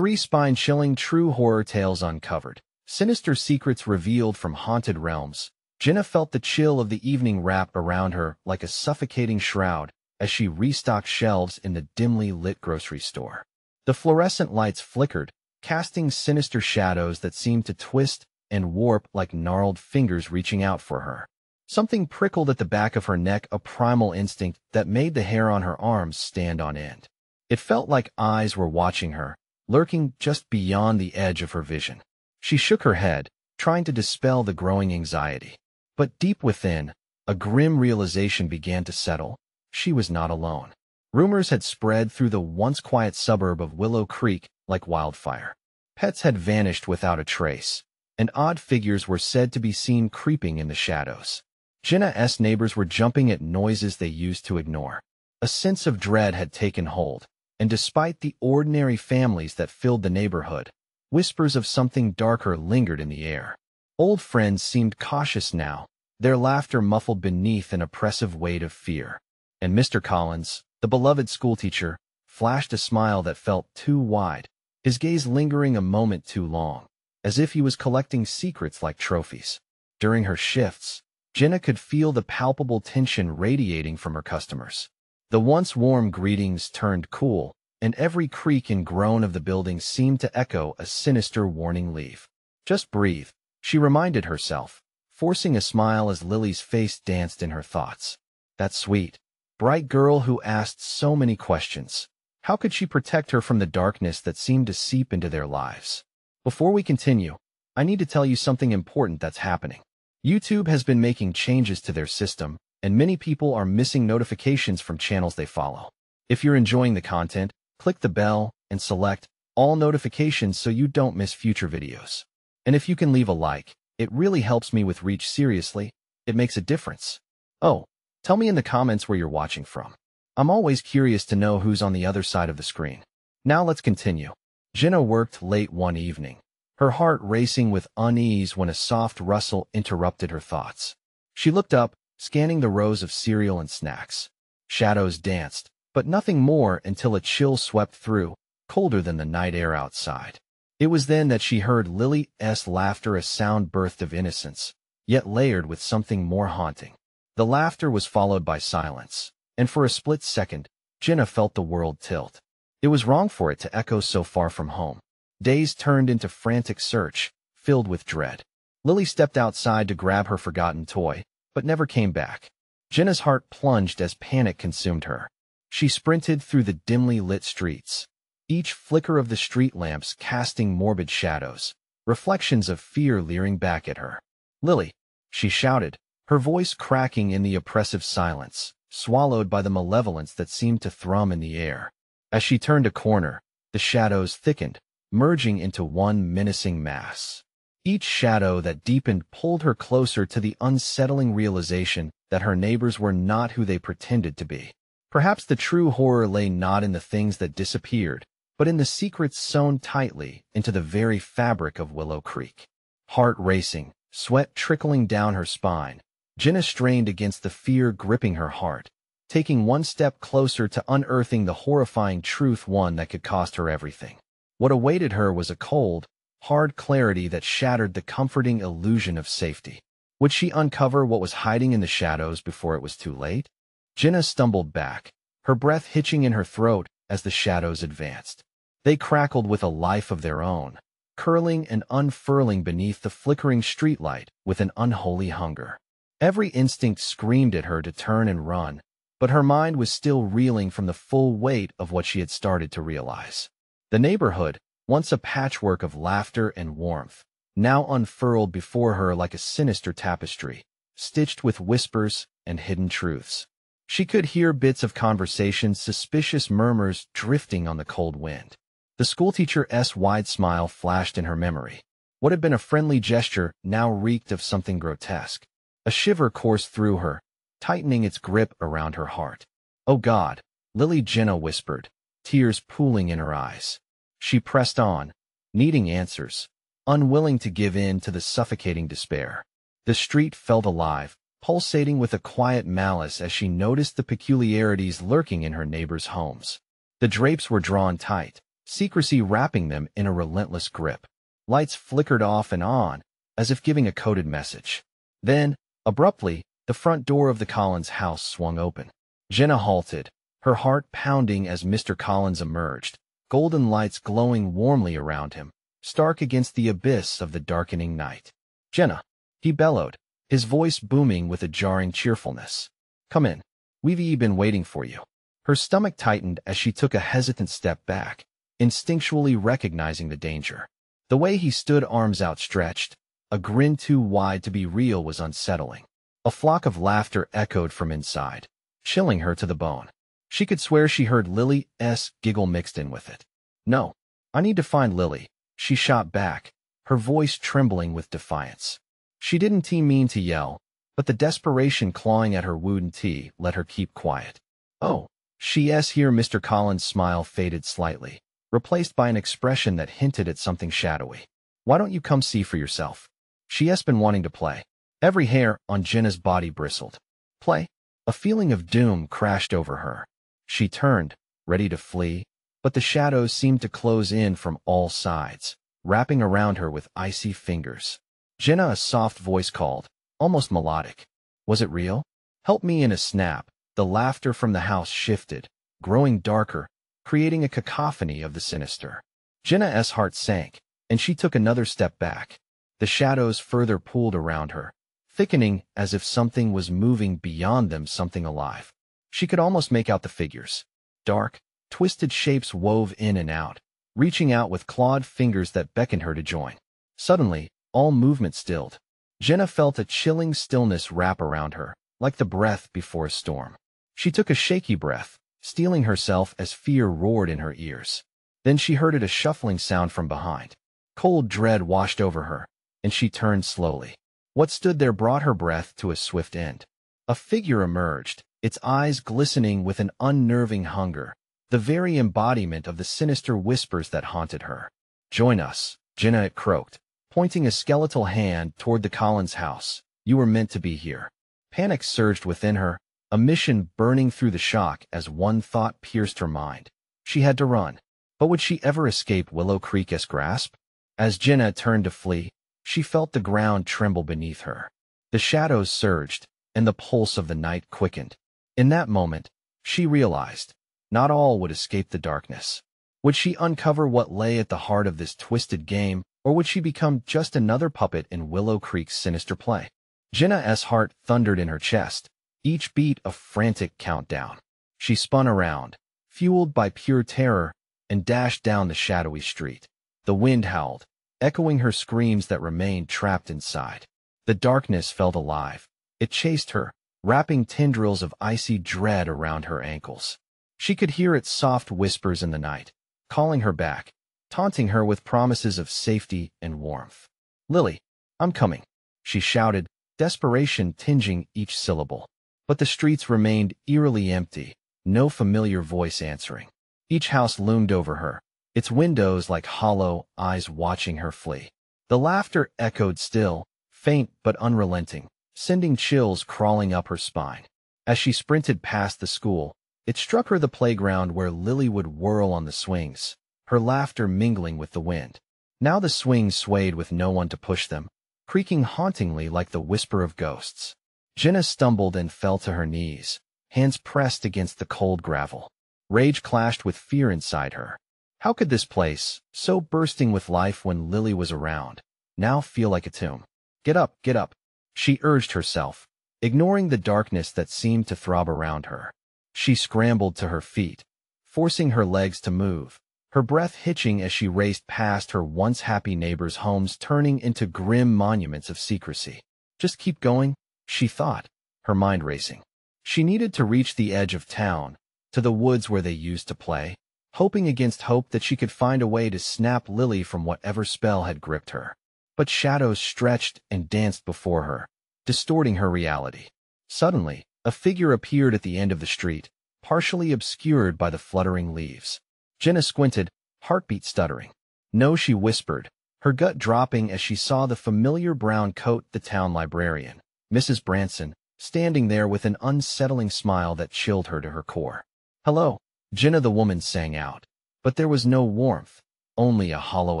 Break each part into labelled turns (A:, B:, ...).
A: 3 spine-chilling true horror tales uncovered. Sinister secrets revealed from haunted realms. Jenna felt the chill of the evening wrap around her like a suffocating shroud as she restocked shelves in the dimly lit grocery store. The fluorescent lights flickered, casting sinister shadows that seemed to twist and warp like gnarled fingers reaching out for her. Something prickled at the back of her neck, a primal instinct that made the hair on her arms stand on end. It felt like eyes were watching her, lurking just beyond the edge of her vision. She shook her head, trying to dispel the growing anxiety. But deep within, a grim realization began to settle. She was not alone. Rumors had spread through the once quiet suburb of Willow Creek like wildfire. Pets had vanished without a trace, and odd figures were said to be seen creeping in the shadows. Jenna's neighbors were jumping at noises they used to ignore. A sense of dread had taken hold, and despite the ordinary families that filled the neighborhood, whispers of something darker lingered in the air. Old friends seemed cautious now, their laughter muffled beneath an oppressive weight of fear. And Mr. Collins, the beloved schoolteacher, flashed a smile that felt too wide, his gaze lingering a moment too long, as if he was collecting secrets like trophies. During her shifts, Jenna could feel the palpable tension radiating from her customers. The once warm greetings turned cool, and every creak and groan of the building seemed to echo a sinister warning. Leave. Just breathe, she reminded herself, forcing a smile as Lily's face danced in her thoughts. That sweet, bright girl who asked so many questions. How could she protect her from the darkness that seemed to seep into their lives? Before we continue, I need to tell you something important that's happening. YouTube has been making changes to their system, and many people are missing notifications from channels they follow. If you're enjoying the content, click the bell and select all notifications so you don't miss future videos. And if you can leave a like, it really helps me with reach. Seriously, it makes a difference. Oh, tell me in the comments where you're watching from. I'm always curious to know who's on the other side of the screen. Now let's continue. Jenna worked late one evening, her heart racing with unease when a soft rustle interrupted her thoughts. She looked up, scanning the rows of cereal and snacks. Shadows danced, but nothing more until a chill swept through, colder than the night air outside. It was then that she heard Lily's laughter, a sound birthed of innocence, yet layered with something more haunting. The laughter was followed by silence, and for a split second, Jenna felt the world tilt. It was wrong for it to echo so far from home. Days turned into frantic search, filled with dread. Lily stepped outside to grab her forgotten toy, but never came back. Jenna's heart plunged as panic consumed her. She sprinted through the dimly lit streets, each flicker of the street lamps casting morbid shadows, reflections of fear leering back at her. "Lily!" she shouted, her voice cracking in the oppressive silence, swallowed by the malevolence that seemed to thrum in the air. As she turned a corner, the shadows thickened, merging into one menacing mass. Each shadow that deepened pulled her closer to the unsettling realization that her neighbors were not who they pretended to be. Perhaps the true horror lay not in the things that disappeared, but in the secrets sewn tightly into the very fabric of Willow Creek. Heart racing, sweat trickling down her spine, Jenna strained against the fear gripping her heart, taking one step closer to unearthing the horrifying truth, one that could cost her everything. What awaited her was a cold, hard clarity that shattered the comforting illusion of safety. Would she uncover what was hiding in the shadows before it was too late? Jenna stumbled back, her breath hitching in her throat as the shadows advanced. They crackled with a life of their own, curling and unfurling beneath the flickering streetlight with an unholy hunger. Every instinct screamed at her to turn and run, but her mind was still reeling from the full weight of what she had started to realize. The neighborhood, once a patchwork of laughter and warmth, now unfurled before her like a sinister tapestry, stitched with whispers and hidden truths. She could hear bits of conversation, suspicious murmurs drifting on the cold wind. The schoolteacher's wide smile flashed in her memory. What had been a friendly gesture now reeked of something grotesque. A shiver coursed through her, tightening its grip around her heart. "Oh God," Jenna whispered, tears pooling in her eyes. She pressed on, needing answers, unwilling to give in to the suffocating despair. The street felt alive, pulsating with a quiet malice as she noticed the peculiarities lurking in her neighbors' homes. The drapes were drawn tight, secrecy wrapping them in a relentless grip. Lights flickered off and on, as if giving a coded message. Then, abruptly, the front door of the Collins house swung open. Jenna halted, her heart pounding as Mr. Collins emerged, golden lights glowing warmly around him, stark against the abyss of the darkening night. "Jenna," he bellowed, his voice booming with a jarring cheerfulness. "Come in. We've been waiting for you." Her stomach tightened as she took a hesitant step back, instinctually recognizing the danger. The way he stood, arms outstretched, a grin too wide to be real, was unsettling. A flock of laughter echoed from inside, chilling her to the bone. She could swear she heard Lily's giggle mixed in with it. "No, I need to find Lily," she shot back, her voice trembling with defiance. She didn't mean to yell, but the desperation clawing at her wound let her keep quiet. "Oh, she's here." Mr. Collins' smile faded slightly, replaced by an expression that hinted at something shadowy. "Why don't you come see for yourself? She's been wanting to play." Every hair on Jenna's body bristled. Play? A feeling of doom crashed over her. She turned, ready to flee, but the shadows seemed to close in from all sides, wrapping around her with icy fingers. "Jenna," a soft voice called, almost melodic. Was it real? "Help me." In a snap, the laughter from the house shifted, growing darker, creating a cacophony of the sinister. Jenna's heart sank, and she took another step back. The shadows further pulled around her, thickening as if something was moving beyond them, something alive. She could almost make out the figures. Dark, twisted shapes wove in and out, reaching out with clawed fingers that beckoned her to join. Suddenly, all movement stilled. Jenna felt a chilling stillness wrap around her, like the breath before a storm. She took a shaky breath, steeling herself as fear roared in her ears. Then she heard a shuffling sound from behind. Cold dread washed over her, and she turned slowly. What stood there brought her breath to a swift end. A figure emerged, its eyes glistening with an unnerving hunger, the very embodiment of the sinister whispers that haunted her. "Join us," Jenna croaked, pointing a skeletal hand toward the Collins house. "You were meant to be here." Panic surged within her, a mission burning through the shock as one thought pierced her mind. She had to run. But would she ever escape Willow Creek's grasp? As Jenna turned to flee, she felt the ground tremble beneath her. The shadows surged, and the pulse of the night quickened. In that moment, she realized, not all would escape the darkness. Would she uncover what lay at the heart of this twisted game, or would she become just another puppet in Willow Creek's sinister play? Jenna's heart thundered in her chest, each beat a frantic countdown. She spun around, fueled by pure terror, and dashed down the shadowy street. The wind howled, echoing her screams that remained trapped inside. The darkness felt alive. It chased her, wrapping tendrils of icy dread around her ankles. She could hear its soft whispers in the night, calling her back, taunting her with promises of safety and warmth. "Lily, I'm coming," she shouted, desperation tinging each syllable. But the streets remained eerily empty, no familiar voice answering. Each house loomed over her, its windows like hollow eyes watching her flee. The laughter echoed still, faint but unrelenting, sending chills crawling up her spine. As she sprinted past the school, it struck her the playground where Lily would whirl on the swings, her laughter mingling with the wind. Now the swings swayed with no one to push them, creaking hauntingly like the whisper of ghosts. Jenna stumbled and fell to her knees, hands pressed against the cold gravel. Rage clashed with fear inside her. How could this place, so bursting with life when Lily was around, now feel like a tomb? Get up," she urged herself, ignoring the darkness that seemed to throb around her. She scrambled to her feet, forcing her legs to move, her breath hitching as she raced past her once happy neighbors' homes turning into grim monuments of secrecy. Just keep going, she thought, her mind racing. She needed to reach the edge of town, to the woods where they used to play, hoping against hope that she could find a way to snap Lily from whatever spell had gripped her. But shadows stretched and danced before her, distorting her reality. Suddenly, a figure appeared at the end of the street, partially obscured by the fluttering leaves. Jenna squinted, heartbeat stuttering. "No," she whispered, her gut dropping as she saw the familiar brown coat, the town librarian, Mrs. Branson, standing there with an unsettling smile that chilled her to her core. "Hello," Jenna, the woman sang out, But there was no warmth, only a hollow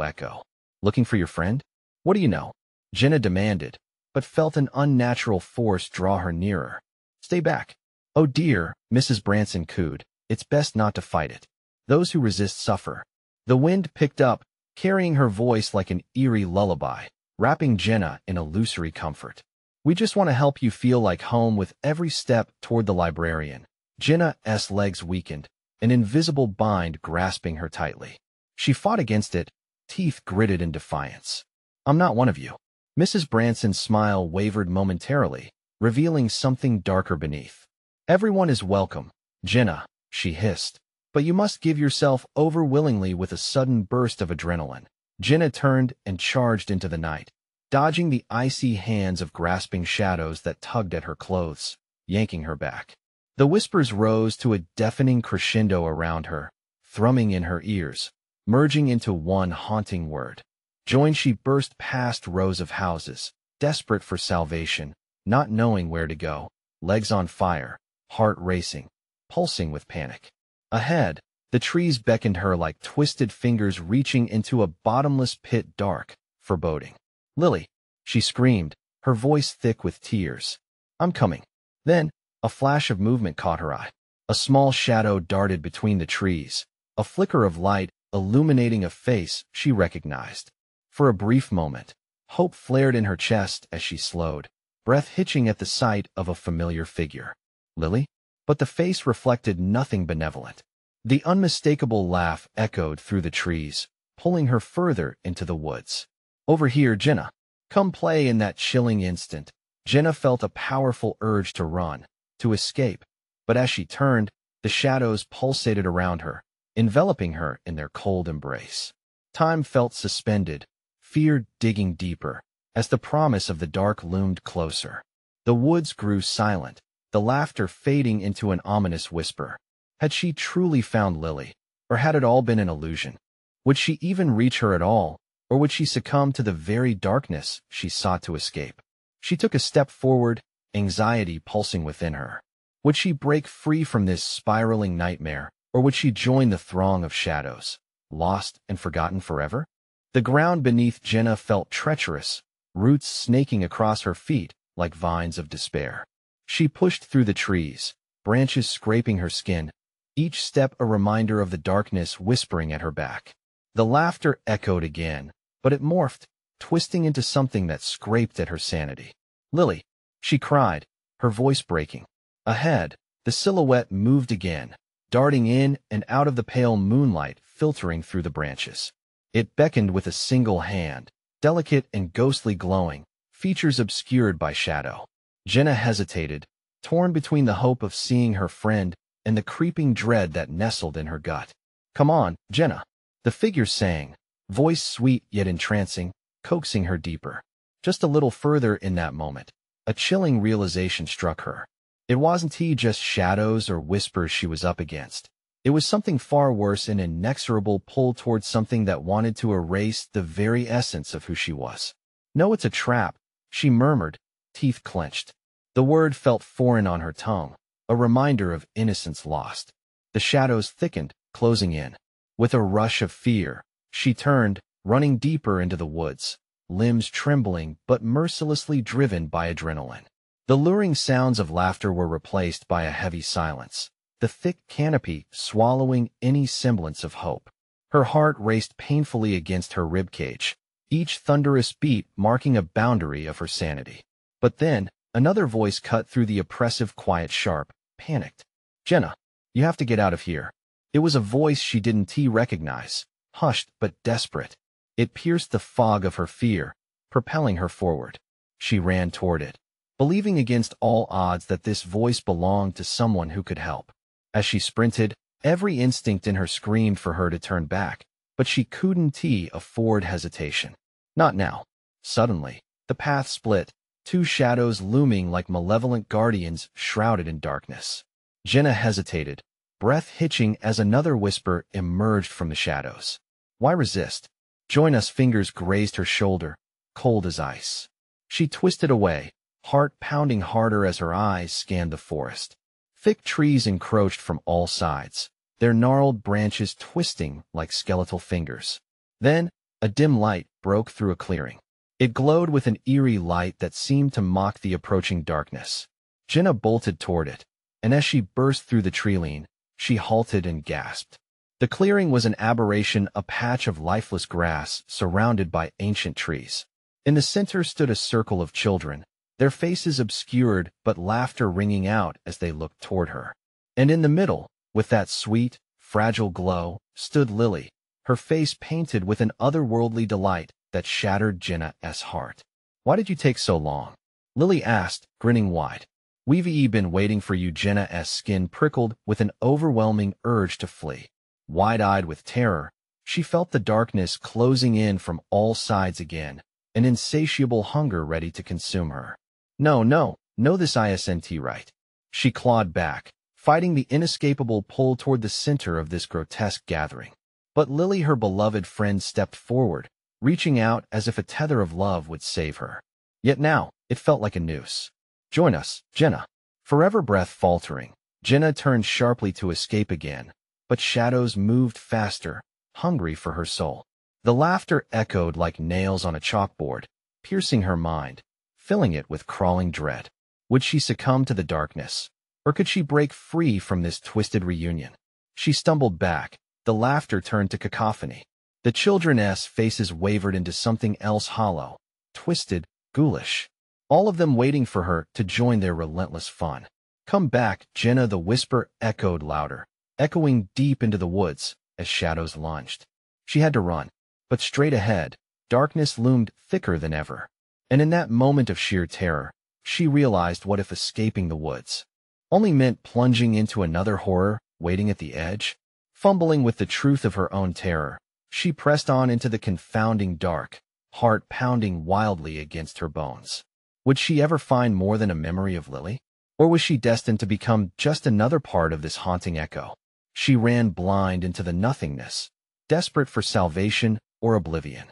A: echo. "Looking for your friend? What do you know?" Jenna demanded, but felt an unnatural force draw her nearer. "Stay back." "Oh dear," Mrs. Branson cooed. "It's best not to fight it. Those who resist suffer." The wind picked up, carrying her voice like an eerie lullaby, wrapping Jenna in illusory comfort. "We just want to help you feel like home with every step toward the librarian." Jenna's legs weakened, an invisible bind grasping her tightly. She fought against it, teeth gritted in defiance. "I'm not one of you." Mrs. Branson's smile wavered momentarily, revealing something darker beneath. "Everyone is welcome, Jenna," she hissed, "but you must give yourself over willingly." With a sudden burst of adrenaline, Jenna turned and charged into the night, dodging the icy hands of grasping shadows that tugged at her clothes, yanking her back. The whispers rose to a deafening crescendo around her, thrumming in her ears, merging into one haunting word. Join. She burst past rows of houses, desperate for salvation, not knowing where to go, legs on fire, heart racing, pulsing with panic. Ahead, the trees beckoned her like twisted fingers reaching into a bottomless pit, dark, foreboding. "Lily!" she screamed, her voice thick with tears. "I'm coming." Then, a flash of movement caught her eye. A small shadow darted between the trees, a flicker of light illuminating a face she recognized. For a brief moment, hope flared in her chest as she slowed, breath hitching at the sight of a familiar figure. Lily? But the face reflected nothing benevolent. The unmistakable laugh echoed through the trees, pulling her further into the woods. "Over here, Jenna. Come play." In that chilling instant, Jenna felt a powerful urge to run, to escape, but as she turned, the shadows pulsated around her, enveloping her in their cold embrace. Time felt suspended, fear digging deeper, as the promise of the dark loomed closer. The woods grew silent, the laughter fading into an ominous whisper. Had she truly found Lily, or had it all been an illusion? Would she even reach her at all, or would she succumb to the very darkness she sought to escape? She took a step forward, anxiety pulsing within her. Would she break free from this spiraling nightmare, or would she join the throng of shadows, lost and forgotten forever? The ground beneath Jenna felt treacherous, roots snaking across her feet like vines of despair. She pushed through the trees, branches scraping her skin, each step a reminder of the darkness whispering at her back. The laughter echoed again, but it morphed, twisting into something that scraped at her sanity. "Lily!" she cried, her voice breaking. Ahead, the silhouette moved again, darting in and out of the pale moonlight filtering through the branches. It beckoned with a single hand, delicate and ghostly glowing, features obscured by shadow. Jenna hesitated, torn between the hope of seeing her friend and the creeping dread that nestled in her gut. "Come on, Jenna," the figure sang, voice sweet yet entrancing, coaxing her deeper. Just a little further. In that moment, a chilling realization struck her. It wasn't just shadows or whispers she was up against. It was something far worse, an inexorable pull towards something that wanted to erase the very essence of who she was. "No, it's a trap," she murmured, teeth clenched. The word felt foreign on her tongue, a reminder of innocence lost. The shadows thickened, closing in. With a rush of fear, she turned, running deeper into the woods, limbs trembling but mercilessly driven by adrenaline. The luring sounds of laughter were replaced by a heavy silence, the thick canopy swallowing any semblance of hope. Her heart raced painfully against her ribcage, each thunderous beat marking a boundary of her sanity. But then, another voice cut through the oppressive quiet, sharp, panicked. "Jenna, you have to get out of here." It was a voice she didn't recognize, hushed but desperate. It pierced the fog of her fear, propelling her forward. She ran toward it, believing against all odds that this voice belonged to someone who could help. As she sprinted, every instinct in her screamed for her to turn back, but she couldn't afford hesitation. Not now. Suddenly, the path split, two shadows looming like malevolent guardians shrouded in darkness. Jenna hesitated, breath hitching as another whisper emerged from the shadows. "Why resist? Join us." Fingers grazed her shoulder, cold as ice. She twisted away, heart pounding harder as her eyes scanned the forest. Thick trees encroached from all sides, their gnarled branches twisting like skeletal fingers. Then, a dim light broke through a clearing. It glowed with an eerie light that seemed to mock the approaching darkness. Jenna bolted toward it, and as she burst through the tree-line, she halted and gasped. The clearing was an aberration, a patch of lifeless grass surrounded by ancient trees. In the center stood a circle of children, their faces obscured but laughter ringing out as they looked toward her. And in the middle, with that sweet, fragile glow, stood Lily, her face painted with an otherworldly delight that shattered Jenna's heart. "Why did you take so long?" Lily asked, grinning wide. "We've been waiting for you." Jenna's skin prickled with an overwhelming urge to flee. Wide-eyed with terror, she felt the darkness closing in from all sides again, an insatiable hunger ready to consume her. No, this isn't right." She clawed back, fighting the inescapable pull toward the center of this grotesque gathering. But Lily, her beloved friend, stepped forward, reaching out as if a tether of love would save her. Yet now, it felt like a noose. "Join us, Jenna." Forever breath faltering, Jenna turned sharply to escape again, but shadows moved faster, hungry for her soul. The laughter echoed like nails on a chalkboard, piercing her mind, filling it with crawling dread. Would she succumb to the darkness, or could she break free from this twisted reunion? She stumbled back, the laughter turned to cacophony. The children's faces wavered into something else, hollow, twisted, ghoulish. All of them waiting for her to join their relentless fun. "Come back, Jenna," the whisper echoed louder, echoing deep into the woods as shadows lunged. She had to run, but straight ahead, darkness loomed thicker than ever. And in that moment of sheer terror, she realized what if escaping the woods only meant plunging into another horror waiting at the edge? Fumbling with the truth of her own terror, she pressed on into the confounding dark, heart pounding wildly against her bones. Would she ever find more than a memory of Lily? Or was she destined to become just another part of this haunting echo? She ran blind into the nothingness, desperate for salvation or oblivion.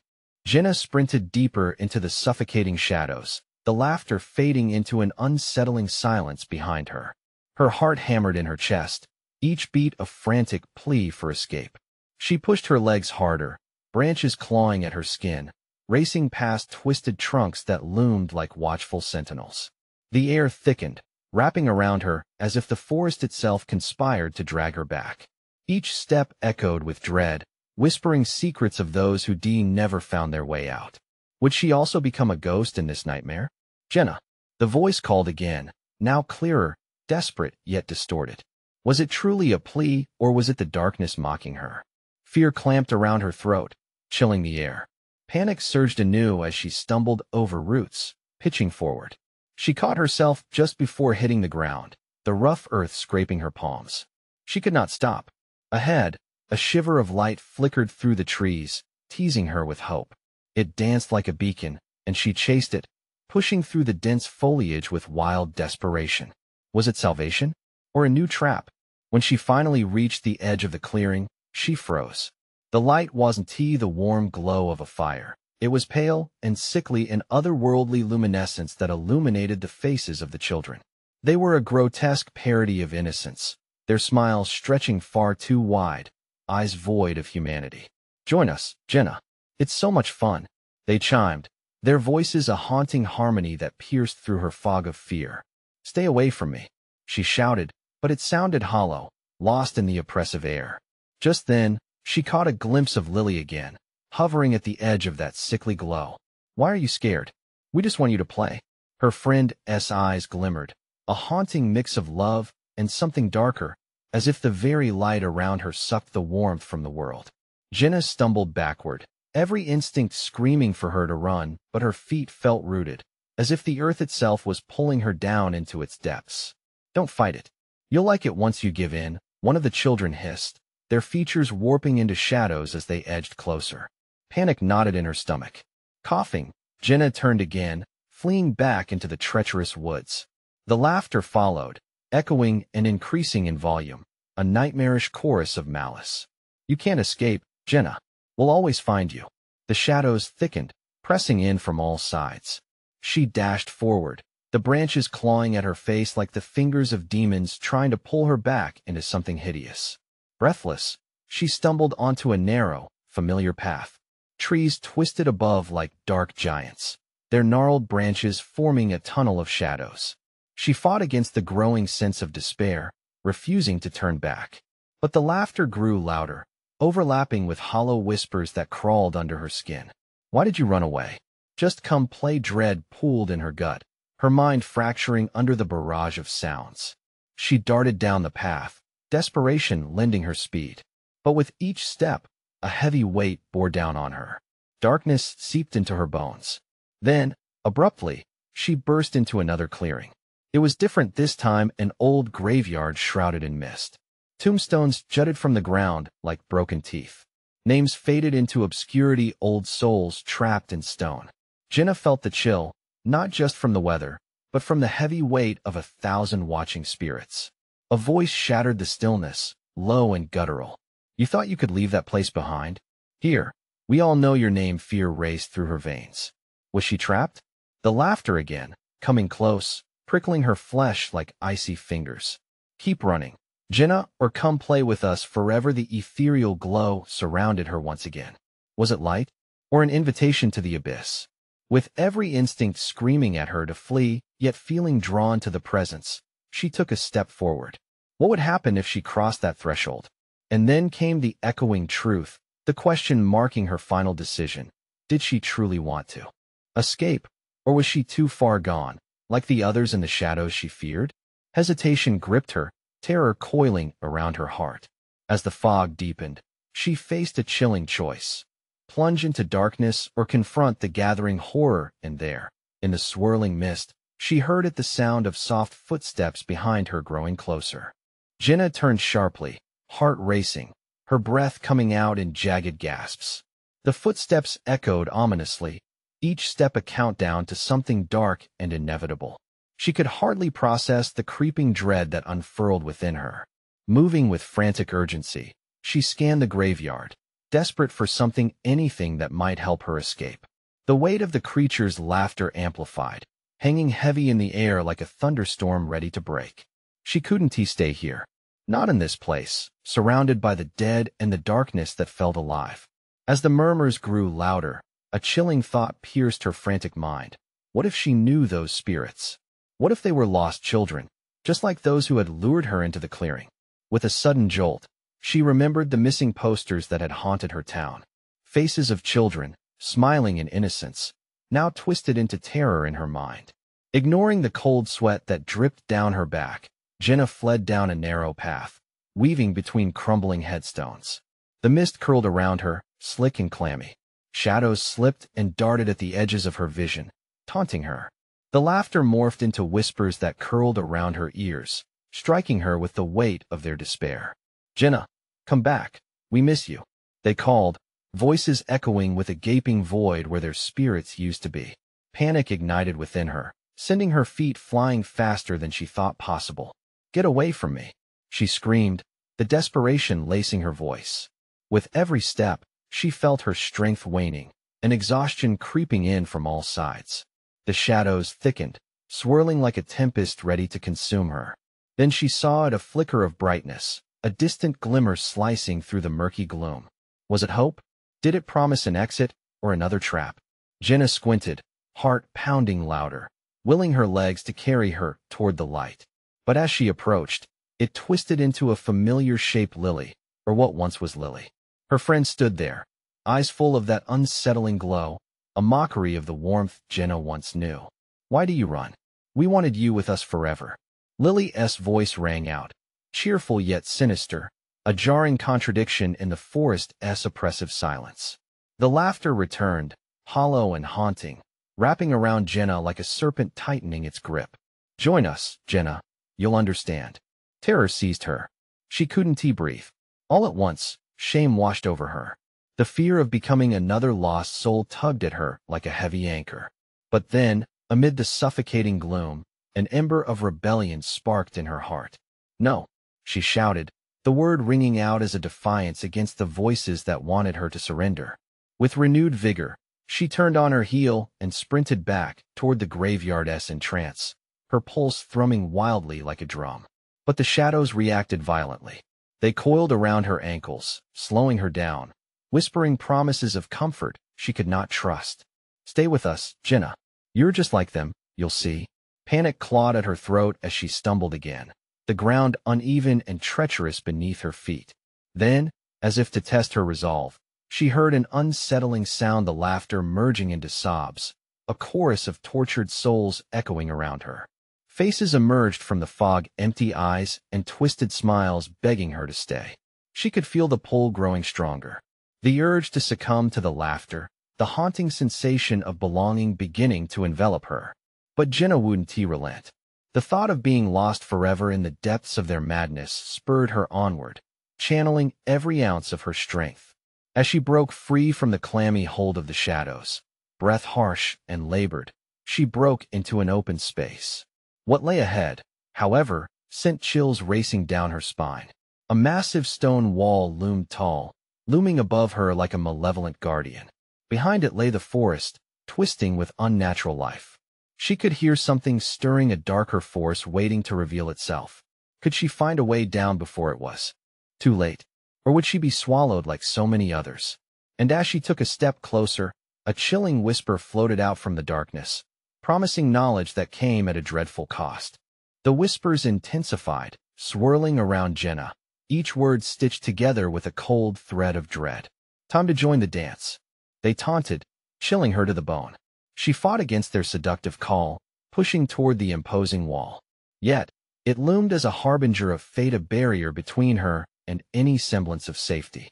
A: Jenna sprinted deeper into the suffocating shadows, the laughter fading into an unsettling silence behind her. Her heart hammered in her chest, each beat a frantic plea for escape. She pushed her legs harder, branches clawing at her skin, racing past twisted trunks that loomed like watchful sentinels. The air thickened, wrapping around her as if the forest itself conspired to drag her back. Each step echoed with dread, whispering secrets of those who never found their way out. Would she also become a ghost in this nightmare? "Jenna." The voice called again, now clearer, desperate yet distorted. Was it truly a plea, or was it the darkness mocking her? Fear clamped around her throat, chilling the air. Panic surged anew as she stumbled over roots, pitching forward. She caught herself just before hitting the ground, the rough earth scraping her palms. She could not stop. Ahead, a shiver of light flickered through the trees, teasing her with hope. It danced like a beacon, and she chased it, pushing through the dense foliage with wild desperation. Was it salvation? Or a new trap? When she finally reached the edge of the clearing, she froze. The light wasn't the warm glow of a fire. It was pale and sickly, an otherworldly luminescence that illuminated the faces of the children. They were a grotesque parody of innocence, their smiles stretching far too wide, eyes void of humanity. "Join us, Jenna. It's so much fun," they chimed, their voices a haunting harmony that pierced through her fog of fear. "Stay away from me," she shouted, but it sounded hollow, lost in the oppressive air. Just then, she caught a glimpse of Lily again, hovering at the edge of that sickly glow. "Why are you scared? We just want you to play." Her friend's eyes glimmered, a haunting mix of love and something darker, as if the very light around her sucked the warmth from the world. Jenna stumbled backward, every instinct screaming for her to run, but her feet felt rooted, as if the earth itself was pulling her down into its depths. "Don't fight it. You'll like it once you give in," one of the children hissed, their features warping into shadows as they edged closer. Panic knotted in her stomach. Coughing, Jenna turned again, fleeing back into the treacherous woods. The laughter followed, echoing and increasing in volume, a nightmarish chorus of malice. "You can't escape, Jenna. We'll always find you." The shadows thickened, pressing in from all sides. She dashed forward, the branches clawing at her face like the fingers of demons trying to pull her back into something hideous. Breathless, she stumbled onto a narrow, familiar path. Trees twisted above like dark giants, their gnarled branches forming a tunnel of shadows. She fought against the growing sense of despair, refusing to turn back. But the laughter grew louder, overlapping with hollow whispers that crawled under her skin. Why did you run away? Just come play. Dread pooled in her gut, her mind fracturing under the barrage of sounds. She darted down the path, desperation lending her speed. But with each step, a heavy weight bore down on her. Darkness seeped into her bones. Then, abruptly, she burst into another clearing. It was different this time, an old graveyard shrouded in mist. Tombstones jutted from the ground like broken teeth. Names faded into obscurity, old souls trapped in stone. Jenna felt the chill, not just from the weather, but from the heavy weight of 1,000 watching spirits. A voice shattered the stillness, low and guttural. You thought you could leave that place behind? Here, we all know your name. Fear raced through her veins. Was she trapped? The laughter again, coming close, prickling her flesh like icy fingers. Keep running, Jenna, or come play with us forever. The ethereal glow surrounded her once again. Was it light, or an invitation to the abyss? With every instinct screaming at her to flee, yet feeling drawn to the presence, she took a step forward. What would happen if she crossed that threshold? And then came the echoing truth, the question marking her final decision. Did she truly want to escape, or was she too far gone, like the others in the shadows she feared? Hesitation gripped her, terror coiling around her heart. As the fog deepened, she faced a chilling choice. Plunge into darkness or confront the gathering horror. And there, in the swirling mist, she heard it, the sound of soft footsteps behind her growing closer. Jenna turned sharply, heart racing, her breath coming out in jagged gasps. The footsteps echoed ominously, each step a countdown to something dark and inevitable. She could hardly process the creeping dread that unfurled within her. Moving with frantic urgency, she scanned the graveyard, desperate for something, anything that might help her escape. The weight of the creature's laughter amplified, hanging heavy in the air like a thunderstorm ready to break. She couldn't stay here. Not in this place, surrounded by the dead and the darkness that felt alive. As the murmurs grew louder, a chilling thought pierced her frantic mind. What if she knew those spirits? What if they were lost children, just like those who had lured her into the clearing? With a sudden jolt, she remembered the missing posters that had haunted her town. Faces of children, smiling in innocence, now twisted into terror in her mind. Ignoring the cold sweat that dripped down her back, Jenna fled down a narrow path, weaving between crumbling headstones. The mist curled around her, slick and clammy. Shadows slipped and darted at the edges of her vision, taunting her. The laughter morphed into whispers that curled around her ears, striking her with the weight of their despair. Jenna, come back. We miss you. They called, voices echoing with a gaping void where their spirits used to be. Panic ignited within her, sending her feet flying faster than she thought possible. Get away from me, she screamed, the desperation lacing her voice. With every step, she felt her strength waning, and exhaustion creeping in from all sides. The shadows thickened, swirling like a tempest ready to consume her. Then she saw it, a flicker of brightness, a distant glimmer slicing through the murky gloom. Was it hope? Did it promise an exit, or another trap? Jenna squinted, heart pounding louder, willing her legs to carry her toward the light. But as she approached, it twisted into a familiar shape, Lily, or what once was Lily. Her friend stood there, eyes full of that unsettling glow, a mockery of the warmth Jenna once knew. Why do you run? We wanted you with us forever. Lily's voice rang out, cheerful yet sinister, a jarring contradiction in the forest's oppressive silence. The laughter returned, hollow and haunting, wrapping around Jenna like a serpent tightening its grip. Join us, Jenna. You'll understand. Terror seized her. She couldn't breathe. All at once, shame washed over her. The fear of becoming another lost soul tugged at her like a heavy anchor. But then, amid the suffocating gloom, an ember of rebellion sparked in her heart. No, she shouted, the word ringing out as a defiance against the voices that wanted her to surrender. With renewed vigor, she turned on her heel and sprinted back toward the graveyard's entrance, her pulse thrumming wildly like a drum. But the shadows reacted violently. They coiled around her ankles, slowing her down, whispering promises of comfort she could not trust. Stay with us, Jenna. You're just like them, you'll see. Panic clawed at her throat as she stumbled again, the ground uneven and treacherous beneath her feet. Then, as if to test her resolve, she heard an unsettling sound, the laughter merging into sobs, a chorus of tortured souls echoing around her. Faces emerged from the fog, empty eyes and twisted smiles begging her to stay. She could feel the pull growing stronger, the urge to succumb to the laughter, the haunting sensation of belonging beginning to envelop her. But Jenna wouldn't relent. The thought of being lost forever in the depths of their madness spurred her onward, channeling every ounce of her strength. As she broke free from the clammy hold of the shadows, breath harsh and labored, she broke into an open space. What lay ahead, however, sent chills racing down her spine. A massive stone wall loomed tall, looming above her like a malevolent guardian. Behind it lay the forest, twisting with unnatural life. She could hear something stirring, a darker force waiting to reveal itself. Could she find a way down before it was too late? Or would she be swallowed like so many others? And as she took a step closer, a chilling whisper floated out from the darkness, promising knowledge that came at a dreadful cost. The whispers intensified, swirling around Jenna, each word stitched together with a cold thread of dread. Time to join the dance, they taunted, chilling her to the bone. She fought against their seductive call, pushing toward the imposing wall. Yet, it loomed as a harbinger of fate, a barrier between her and any semblance of safety.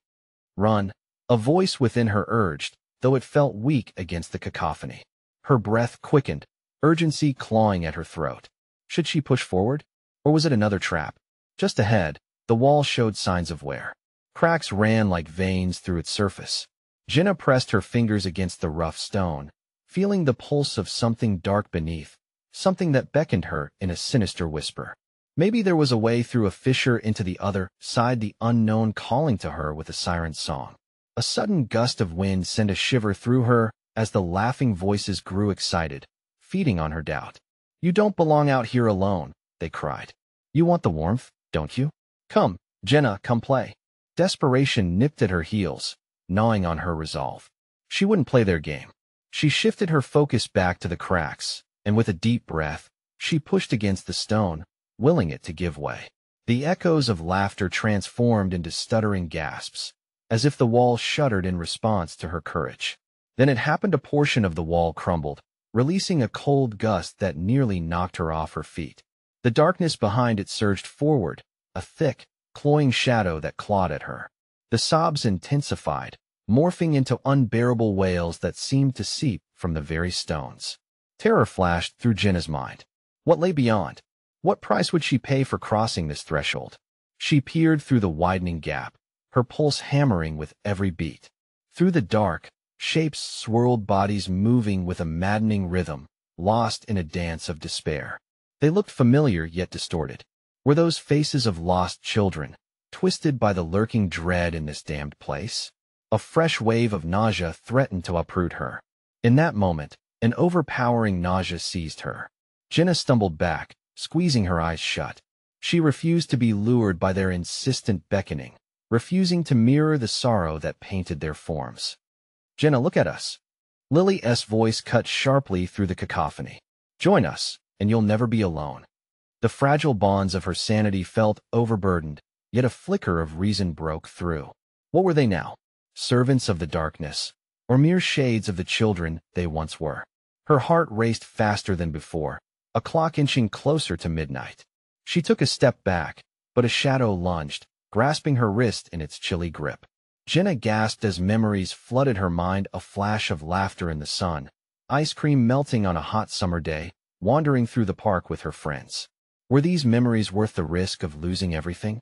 A: Run, a voice within her urged, though it felt weak against the cacophony. Her breath quickened, urgency clawing at her throat. Should she push forward? Or was it another trap? Just ahead, the wall showed signs of wear. Cracks ran like veins through its surface. Jenna pressed her fingers against the rough stone, feeling the pulse of something dark beneath, something that beckoned her in a sinister whisper. Maybe there was a way through a fissure into the other side, the unknown calling to her with a siren's song. A sudden gust of wind sent a shiver through her as the laughing voices grew excited, feeding on her doubt. You don't belong out here alone, they cried. You want the warmth, don't you? Come, Jenna, come play. Desperation nipped at her heels, gnawing on her resolve. She wouldn't play their game. She shifted her focus back to the cracks, and with a deep breath, she pushed against the stone, willing it to give way. The echoes of laughter transformed into stuttering gasps, as if the wall shuddered in response to her courage. Then it happened, a portion of the wall crumbled, releasing a cold gust that nearly knocked her off her feet. The darkness behind it surged forward, a thick, cloying shadow that clawed at her. The sobs intensified, morphing into unbearable wails that seemed to seep from the very stones. Terror flashed through Jenna's mind. What lay beyond? What price would she pay for crossing this threshold? She peered through the widening gap, her pulse hammering with every beat. Through the dark, shapes swirled, bodies moving with a maddening rhythm, lost in a dance of despair. They looked familiar yet distorted. Were those faces of lost children, twisted by the lurking dread in this damned place? A fresh wave of nausea threatened to uproot her. In that moment, an overpowering nausea seized her. Jenna stumbled back, squeezing her eyes shut. She refused to be lured by their insistent beckoning, refusing to mirror the sorrow that painted their forms. Jenna, look at us. Lily's voice cut sharply through the cacophony. Join us, and you'll never be alone. The fragile bonds of her sanity felt overburdened, yet a flicker of reason broke through. What were they now? Servants of the darkness, or mere shades of the children they once were? Her heart raced faster than before, a clock inching closer to midnight. She took a step back, but a shadow lunged, grasping her wrist in its chilly grip. Jenna gasped as memories flooded her mind, a flash of laughter in the sun, ice cream melting on a hot summer day, wandering through the park with her friends. Were these memories worth the risk of losing everything?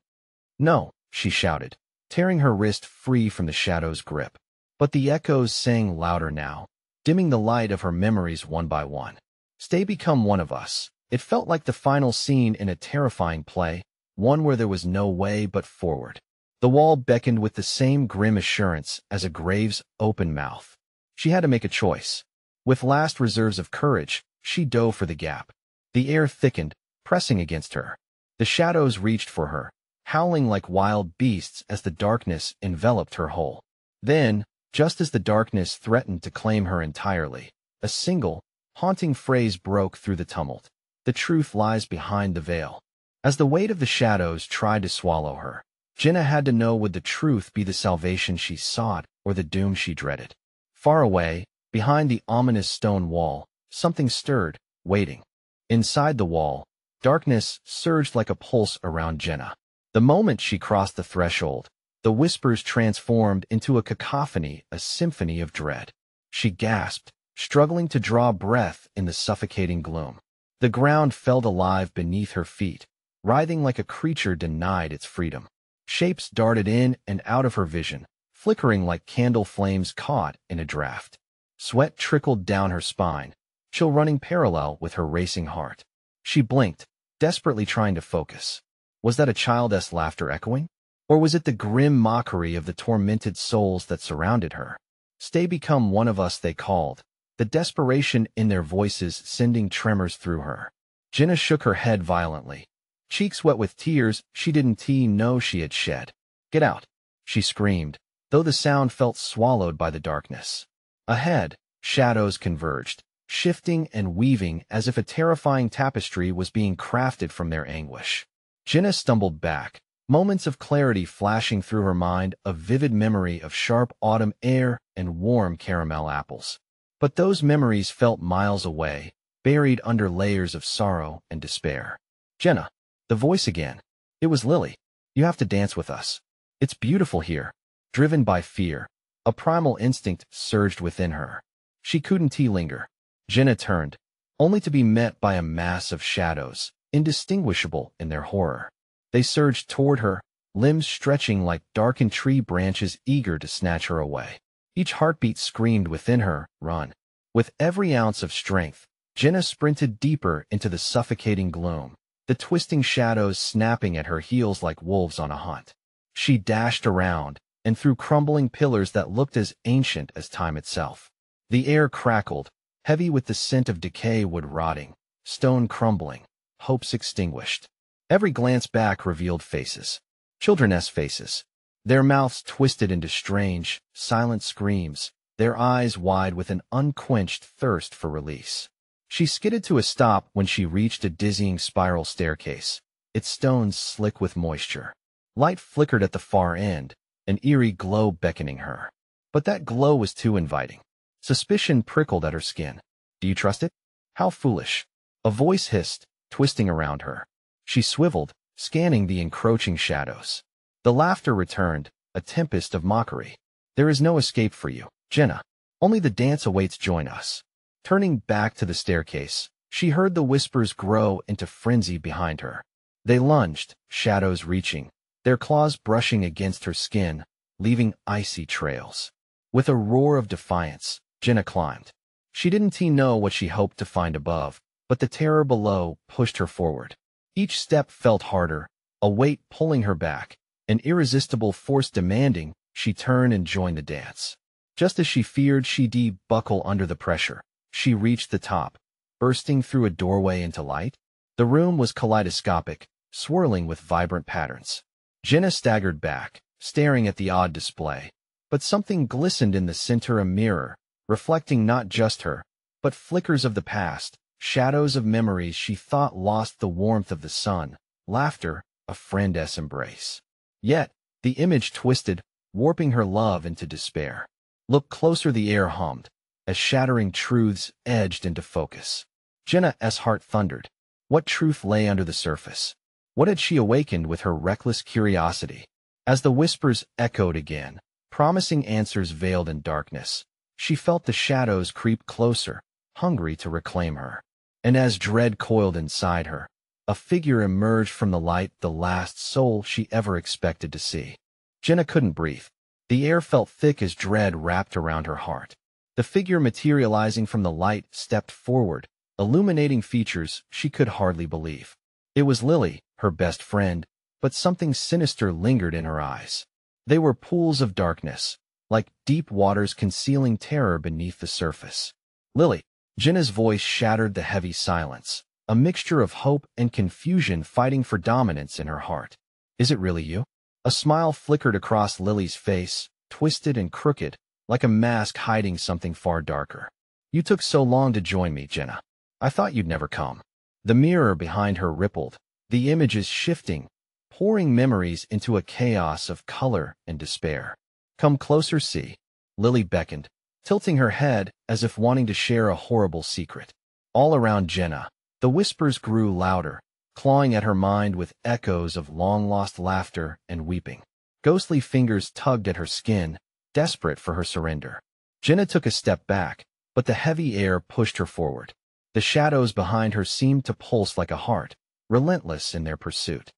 A: No, she shouted, tearing her wrist free from the shadow's grip. But the echoes sang louder now, dimming the light of her memories one by one. Stay, become one of us. It felt like the final scene in a terrifying play, one where there was no way but forward. The wall beckoned with the same grim assurance as a grave's open mouth. She had to make a choice. With last reserves of courage, she dove for the gap. The air thickened, pressing against her. The shadows reached for her, howling like wild beasts as the darkness enveloped her whole. Then, just as the darkness threatened to claim her entirely, a single, haunting phrase broke through the tumult. The truth lies behind the veil. As the weight of the shadows tried to swallow her, Jenna had to know, would the truth be the salvation she sought or the doom she dreaded? Far away, behind the ominous stone wall, something stirred, waiting. Inside the wall, darkness surged like a pulse around Jenna. The moment she crossed the threshold, the whispers transformed into a cacophony, a symphony of dread. She gasped, struggling to draw breath in the suffocating gloom. The ground felt alive beneath her feet, writhing like a creature denied its freedom. Shapes darted in and out of her vision, flickering like candle flames caught in a draft. Sweat trickled down her spine, chill running parallel with her racing heart. She blinked, desperately trying to focus. Was that a childish laughter echoing? Or was it the grim mockery of the tormented souls that surrounded her? Stay, become one of us, they called, the desperation in their voices sending tremors through her. Jenna shook her head violently, cheeks wet with tears she didn't know she had shed. "Get out," she screamed, though the sound felt swallowed by the darkness. Ahead, shadows converged, shifting and weaving as if a terrifying tapestry was being crafted from their anguish. Jenna stumbled back, moments of clarity flashing through her mind, a vivid memory of sharp autumn air and warm caramel apples. But those memories felt miles away, buried under layers of sorrow and despair. "Jenna." The voice again. It was Lily. "You have to dance with us. It's beautiful here." Driven by fear, a primal instinct surged within her. She couldn't linger. Jenna turned, only to be met by a mass of shadows, indistinguishable in their horror. They surged toward her, limbs stretching like darkened tree branches eager to snatch her away. Each heartbeat screamed within her, "Run." With every ounce of strength, Jenna sprinted deeper into the suffocating gloom, the twisting shadows snapping at her heels like wolves on a hunt. She dashed around, and through crumbling pillars that looked as ancient as time itself. The air crackled, heavy with the scent of decay, wood rotting, stone crumbling, hopes extinguished. Every glance back revealed faces. Children's faces. Their mouths twisted into strange, silent screams, their eyes wide with an unquenched thirst for release. She skidded to a stop when she reached a dizzying spiral staircase, its stones slick with moisture. Light flickered at the far end, an eerie glow beckoning her. But that glow was too inviting. Suspicion prickled at her skin. "Do you trust it?" "How foolish." A voice hissed, twisting around her. She swiveled, scanning the encroaching shadows. The laughter returned, a tempest of mockery. "There is no escape for you, Jenna. Only the dance awaits. Join us." Turning back to the staircase, she heard the whispers grow into frenzy behind her. They lunged, shadows reaching, their claws brushing against her skin, leaving icy trails. With a roar of defiance, Jenna climbed. She didn't know what she hoped to find above, but the terror below pushed her forward. Each step felt harder, a weight pulling her back, an irresistible force demanding she turn and join the dance. Just as she feared she'd buckle under the pressure, she reached the top, bursting through a doorway into light. The room was kaleidoscopic, swirling with vibrant patterns. Jenna staggered back, staring at the odd display, but something glistened in the center, a mirror, reflecting not just her, but flickers of the past, shadows of memories she thought lost the warmth of the sun, laughter, a friend's embrace. Yet, the image twisted, warping her love into despair. Look closer, the air hummed, as shattering truths edged into focus. Jenna's heart thundered. What truth lay under the surface? What had she awakened with her reckless curiosity? As the whispers echoed again, promising answers veiled in darkness, she felt the shadows creep closer, hungry to reclaim her. And as dread coiled inside her, a figure emerged from the light, the last soul she ever expected to see. Jenna couldn't breathe. The air felt thick as dread wrapped around her heart. The figure materializing from the light stepped forward, illuminating features she could hardly believe. It was Lily, her best friend, but something sinister lingered in her eyes. They were pools of darkness, like deep waters concealing terror beneath the surface. "Lily." Jenna's voice shattered the heavy silence, a mixture of hope and confusion fighting for dominance in her heart. Is it really you? A smile flickered across Lily's face, twisted and crooked, like a mask hiding something far darker. You took so long to join me, Jenna. I thought you'd never come. The mirror behind her rippled, the images shifting, pouring memories into a chaos of color and despair. Come closer, see. Lily beckoned, tilting her head as if wanting to share a horrible secret. All around Jenna, the whispers grew louder, clawing at her mind with echoes of long-lost laughter and weeping. Ghostly fingers tugged at her skin, desperate for her surrender. Jenna took a step back, but the heavy air pushed her forward. The shadows behind her seemed to pulse like a heart, relentless in their pursuit.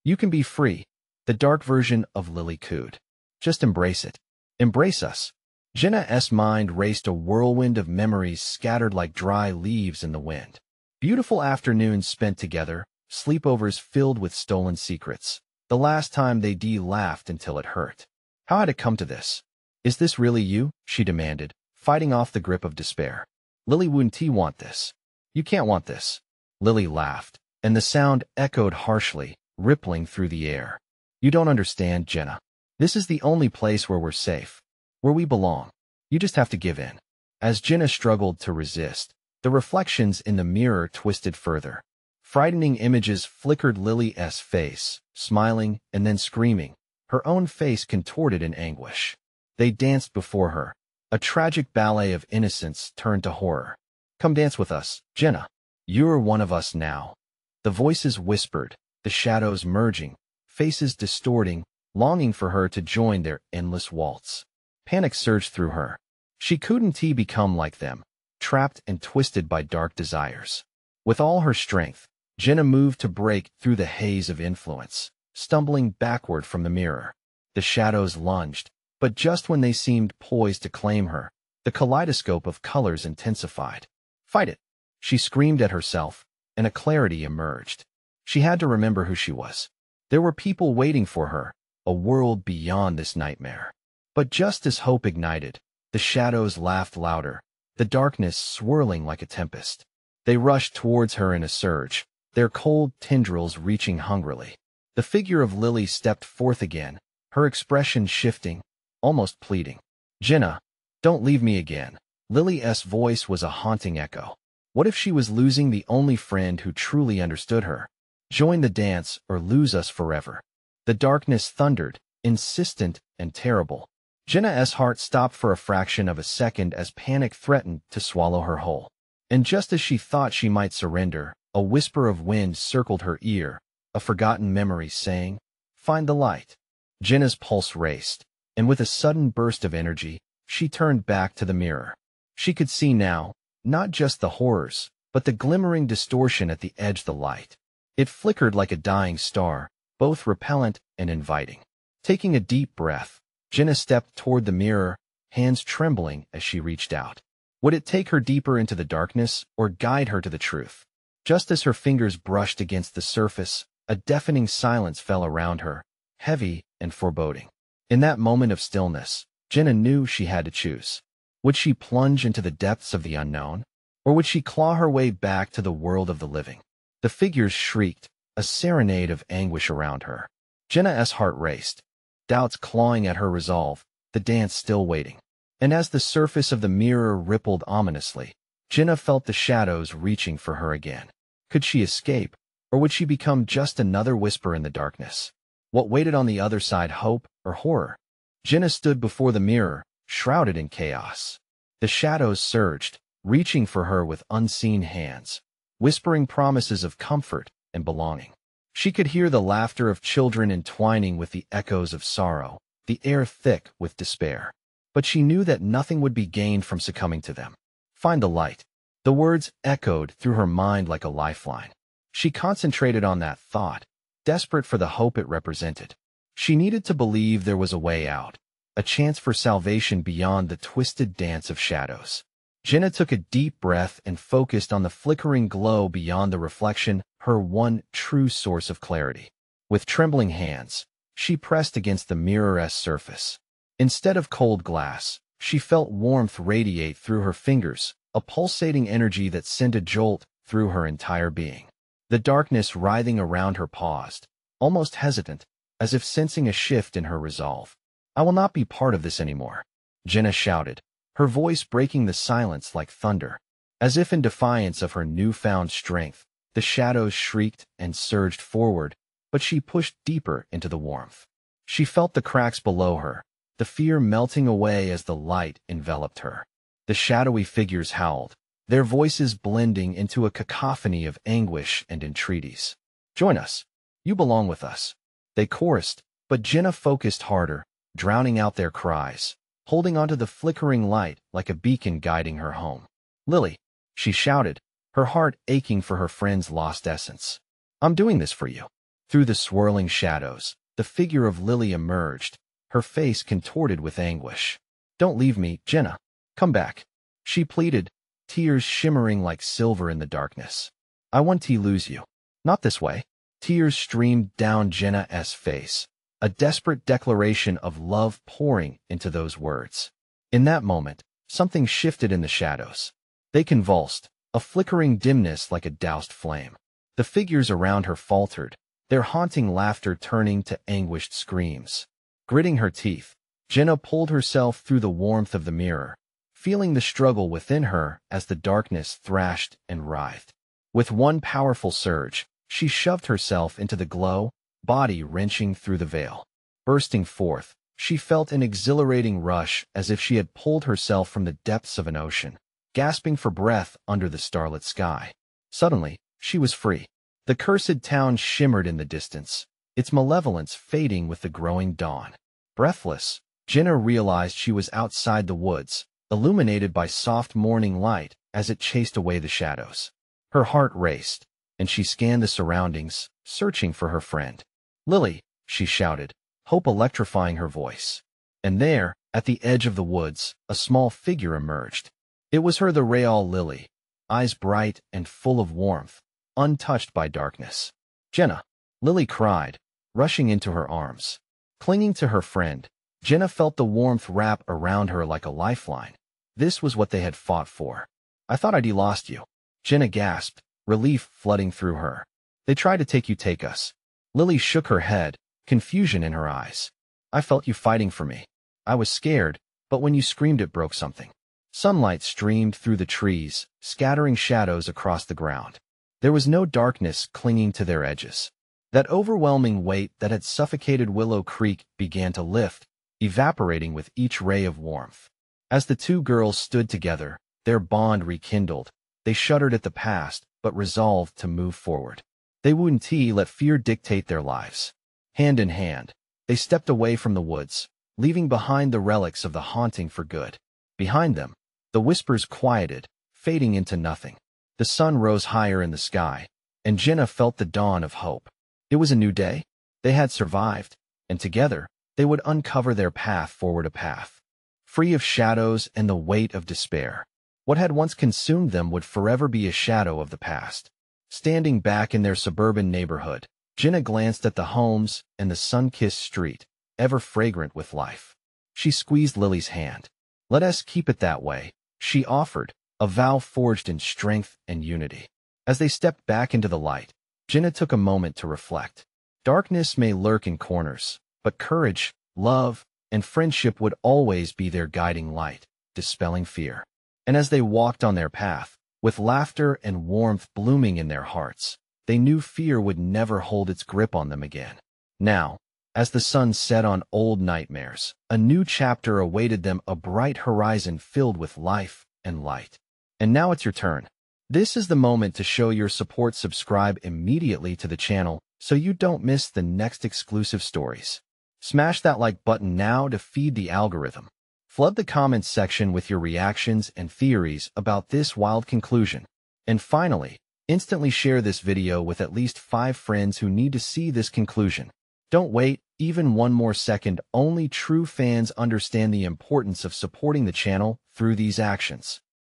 A: You can be free, the dark version of Lily cooed. Just embrace it. Embrace us. Jenna's mind raced a whirlwind of memories scattered like dry leaves in the wind. Beautiful afternoons spent together, sleepovers filled with stolen secrets. The last time they laughed until it hurt. How had it come to this? Is this really you? She demanded, fighting off the grip of despair. Lily, wouldn't he want this? You can't want this. Lily laughed, and the sound echoed harshly, rippling through the air. You don't understand, Jenna. This is the only place where we're safe, where we belong. You just have to give in. As Jenna struggled to resist, the reflections in the mirror twisted further. Frightening images flickered Lily's face, smiling and then screaming, her own face contorted in anguish. They danced before her, a tragic ballet of innocence turned to horror. Come dance with us, Jenna. You're one of us now. The voices whispered, the shadows merging, faces distorting, longing for her to join their endless waltz. Panic surged through her. She couldn't become like them, trapped and twisted by dark desires. With all her strength, Jenna moved to break through the haze of influence, stumbling backward from the mirror. The shadows lunged, but just when they seemed poised to claim her, the kaleidoscope of colors intensified. Fight it! She screamed at herself, and a clarity emerged. She had to remember who she was. There were people waiting for her, a world beyond this nightmare. But just as hope ignited, the shadows laughed louder, the darkness swirling like a tempest. They rushed towards her in a surge, their cold tendrils reaching hungrily. The figure of Lily stepped forth again, her expression shifting, almost pleading. Jenna, don't leave me again. Lily's voice was a haunting echo. What if she was losing the only friend who truly understood her? Join the dance or lose us forever. The darkness thundered, insistent and terrible. Jenna's heart stopped for a fraction of a second as panic threatened to swallow her whole. And just as she thought she might surrender, a whisper of wind circled her ear, a forgotten memory saying, "Find the light." Jenna's pulse raced, and with a sudden burst of energy, she turned back to the mirror. She could see now, not just the horrors, but the glimmering distortion at the edge of the light. It flickered like a dying star, both repellent and inviting. Taking a deep breath, Jenna stepped toward the mirror, hands trembling as she reached out. Would it take her deeper into the darkness or guide her to the truth? Just as her fingers brushed against the surface, a deafening silence fell around her, heavy and foreboding. In that moment of stillness, Jenna knew she had to choose. Would she plunge into the depths of the unknown, or would she claw her way back to the world of the living? The figures shrieked, a serenade of anguish around her. Jenna's heart raced, doubts clawing at her resolve, the dance still waiting. And as the surface of the mirror rippled ominously, Jenna felt the shadows reaching for her again. Could she escape, or would she become just another whisper in the darkness? What waited on the other side, hope or horror? Jenna stood before the mirror, shrouded in chaos. The shadows surged, reaching for her with unseen hands, whispering promises of comfort and belonging. She could hear the laughter of children entwining with the echoes of sorrow, the air thick with despair. But she knew that nothing would be gained from succumbing to them. Find the light. The words echoed through her mind like a lifeline. She concentrated on that thought, desperate for the hope it represented. She needed to believe there was a way out, a chance for salvation beyond the twisted dance of shadows. Jenna took a deep breath and focused on the flickering glow beyond the reflection, her one true source of clarity. With trembling hands, she pressed against the mirror's surface. Instead of cold glass, she felt warmth radiate through her fingers, a pulsating energy that sent a jolt through her entire being. The darkness writhing around her paused, almost hesitant, as if sensing a shift in her resolve. "I will not be part of this anymore," Jenna shouted, her voice breaking the silence like thunder. As if in defiance of her newfound strength, the shadows shrieked and surged forward, but she pushed deeper into the warmth. She felt the cracks below her, the fear melting away as the light enveloped her. The shadowy figures howled, their voices blending into a cacophony of anguish and entreaties. "Join us. You belong with us," they chorused, but Jenna focused harder, drowning out their cries, holding onto the flickering light like a beacon guiding her home. "Lily," she shouted, her heart aching for her friend's lost essence. "I'm doing this for you." Through the swirling shadows, the figure of Lily emerged, her face contorted with anguish. "Don't leave me, Jenna. Come back," she pleaded, tears shimmering like silver in the darkness. "I want to lose you. Not this way." Tears streamed down Jenna's face, a desperate declaration of love pouring into those words. In that moment, something shifted in the shadows. They convulsed, a flickering dimness like a doused flame. The figures around her faltered, their haunting laughter turning to anguished screams. Gritting her teeth, Jenna pulled herself through the warmth of the mirror, feeling the struggle within her as the darkness thrashed and writhed. With one powerful surge, she shoved herself into the glow, body wrenching through the veil. Bursting forth, she felt an exhilarating rush as if she had pulled herself from the depths of an ocean, gasping for breath under the starlit sky. Suddenly, she was free. The cursed town shimmered in the distance, its malevolence fading with the growing dawn. Breathless, Jenna realized she was outside the woods, illuminated by soft morning light as it chased away the shadows. Her heart raced, and she scanned the surroundings, searching for her friend. "Lily," she shouted, hope electrifying her voice. And there, at the edge of the woods, a small figure emerged. It was the real Lily, eyes bright and full of warmth, untouched by darkness. "Jenna," Lily cried, rushing into her arms. Clinging to her friend, Jenna felt the warmth wrap around her like a lifeline. This was what they had fought for. "I thought I'd lost you," Jenna gasped, relief flooding through her. "They tried to take us." Lily shook her head, confusion in her eyes. "I felt you fighting for me. I was scared, but when you screamed it broke something." Sunlight streamed through the trees, scattering shadows across the ground. There was no darkness clinging to their edges. That overwhelming weight that had suffocated Willow Creek began to lift, evaporating with each ray of warmth. As the two girls stood together, their bond rekindled, they shuddered at the past, but resolved to move forward. They wouldn't let fear dictate their lives. Hand in hand, they stepped away from the woods, leaving behind the relics of the haunting for good. Behind them, the whispers quieted, fading into nothing. The sun rose higher in the sky, and Jenna felt the dawn of hope. It was a new day. They had survived, and together, they would uncover their path forward, a path free of shadows and the weight of despair. What had once consumed them would forever be a shadow of the past. Standing back in their suburban neighborhood, Jenna glanced at the homes and the sun-kissed street, ever fragrant with life. She squeezed Lily's hand. "Let us keep it that way," she offered, a vow forged in strength and unity. As they stepped back into the light, Jenna took a moment to reflect. Darkness may lurk in corners, but courage, love, and friendship would always be their guiding light, dispelling fear. And as they walked on their path, with laughter and warmth blooming in their hearts, they knew fear would never hold its grip on them again. Now, as the sun set on old nightmares, a new chapter awaited them, a bright horizon filled with life and light. And now it's your turn. This is the moment to show your support. Subscribe immediately to the channel so you don't miss the next exclusive stories. Smash that like button now to feed the algorithm. Flood the comments section with your reactions and theories about this wild conclusion. And finally, instantly share this video with at least 5 friends who need to see this conclusion. Don't wait even one more second. Only true fans understand the importance of supporting the channel through these actions.